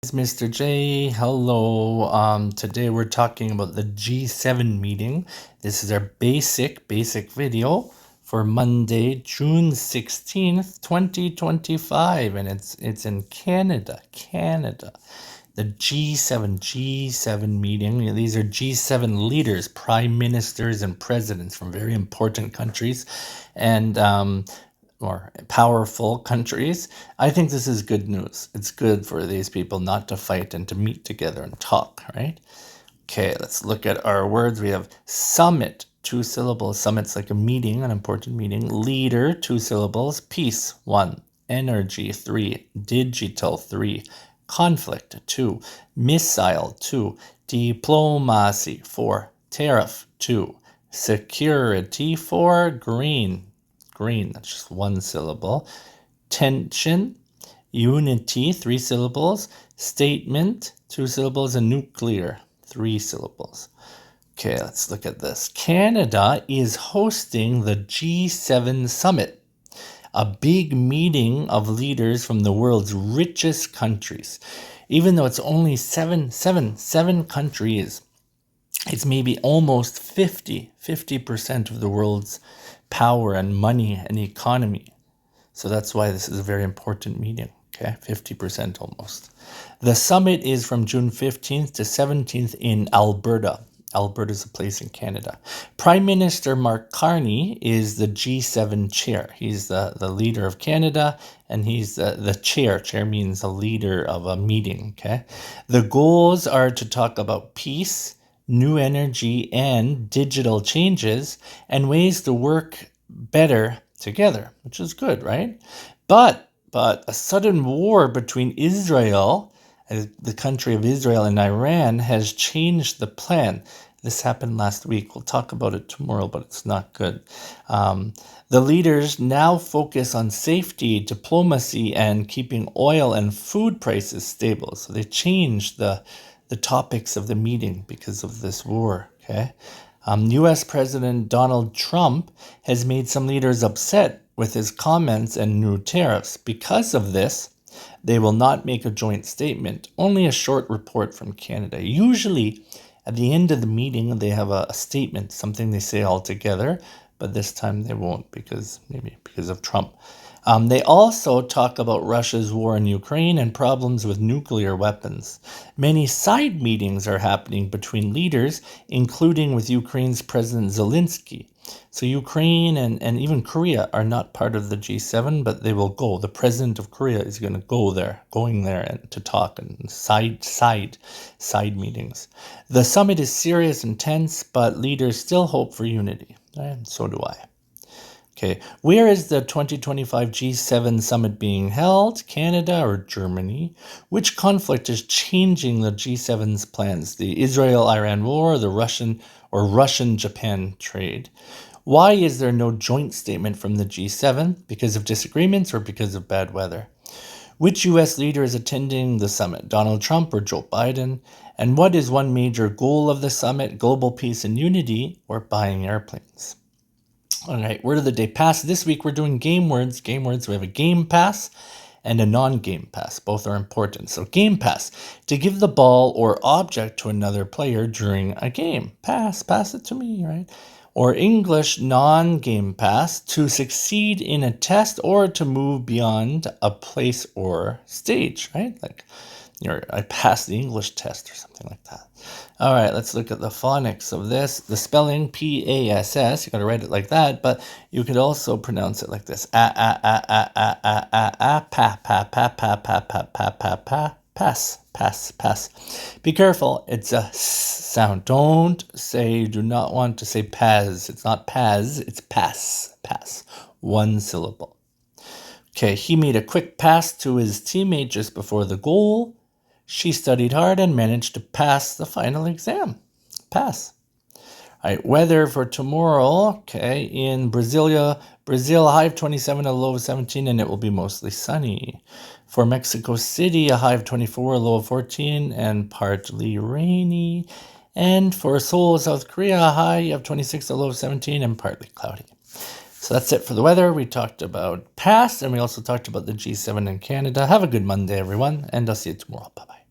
It's Mr. J. Hello. Today we're talking about the G7 meeting. This is our basic video for Monday, June 16th, 2025, and it's in Canada. The G7 meeting. These are G7 leaders, prime ministers, and presidents from very important countries, and or powerful countries. I think this is good news. It's good for these people not to fight and to meet together and talk, right? Okay, let's look at our words. We have summit, 2 syllables. Summit's like a meeting, an important meeting. Leader, 2 syllables. Peace, 1. Energy, 3. Digital, 3. Conflict, 2. Missile, 2. Diplomacy, 4. Tariff, 2. Security, 4. Green, that's just 1 syllable. Tension, unity, 3 syllables. Statement, 2 syllables. And nuclear, 3 syllables. Okay, let's look at this. Canada is hosting the G7 summit, a big meeting of leaders from the world's richest countries. Even though it's only seven countries, it's maybe almost 50% of the world's power and money and economy. So that's why this is a very important meeting, okay? 50% almost. The summit is from June 15th to 17th in Alberta. Alberta is a place in Canada. Prime Minister Mark Carney is the G7 chair. He's the leader of Canada, and he's the chair. Chair means a leader of a meeting, okay? The goals are to talk about peace, new energy, and digital changes, and ways to work better together, which is good, right? But a sudden war between Israel, the country of Israel, and Iran has changed the plan. This happened last week. We'll talk about it tomorrow, but it's not good. The leaders now focus on safety, diplomacy, and keeping oil and food prices stable. So they changed the topics of the meeting because of this war, okay? U.S. President Donald Trump has made some leaders upset with his comments and new tariffs. Because of this, they will not make a joint statement, only a short report from Canada. Usually, at the end of the meeting, they have a statement, something they say all together, but this time they won't because of Trump. They also talk about Russia's war in Ukraine and problems with nuclear weapons. Many side meetings are happening between leaders, including with Ukraine's President Zelensky. So Ukraine and even Korea are not part of the G7, but they will go. The president of Korea is going there and to talk and side meetings. The summit is serious and tense, but leaders still hope for unity. And so do I. Okay, where is the 2025 G7 summit being held? Canada or Germany? Which conflict is changing the G7's plans? The Israel-Iran war, the Russian-Japan trade? Why is there no joint statement from the G7? Because of disagreements or because of bad weather? Which U.S. leader is attending the summit? Donald Trump or Joe Biden? And what is one major goal of the summit? Global peace and unity or buying airplanes? All right, word of the day, pass. This week we're doing game words. We have a game pass and a non-game pass. Both are important. So game pass, to give the ball or object to another player during a game. Pass it to me, right? Or English non-game pass, to succeed in a test or to move beyond a place or stage, right? Like I passed the English test or something like that. All right, let's look at the phonics of this. The spelling, P-A-S-S, you got to write it like that, but you could also pronounce it like this. Pass. Be careful, it's a S sound. Do not want to say paz. It's not paz, it's pass. 1 syllable. Okay, he made a quick pass to his teammate just before the goal. She studied hard and managed to pass the final exam. Pass. All right, weather for tomorrow, okay, in Brazil, a high of 27, a low of 17, and it will be mostly sunny. For Mexico City, a high of 24, a low of 14, and partly rainy. And for Seoul, South Korea, a high of 26, a low of 17, and partly cloudy. So that's it for the weather. We talked about past, and we also talked about the G7 in Canada. Have a good Monday, everyone, and I'll see you tomorrow. Bye-bye.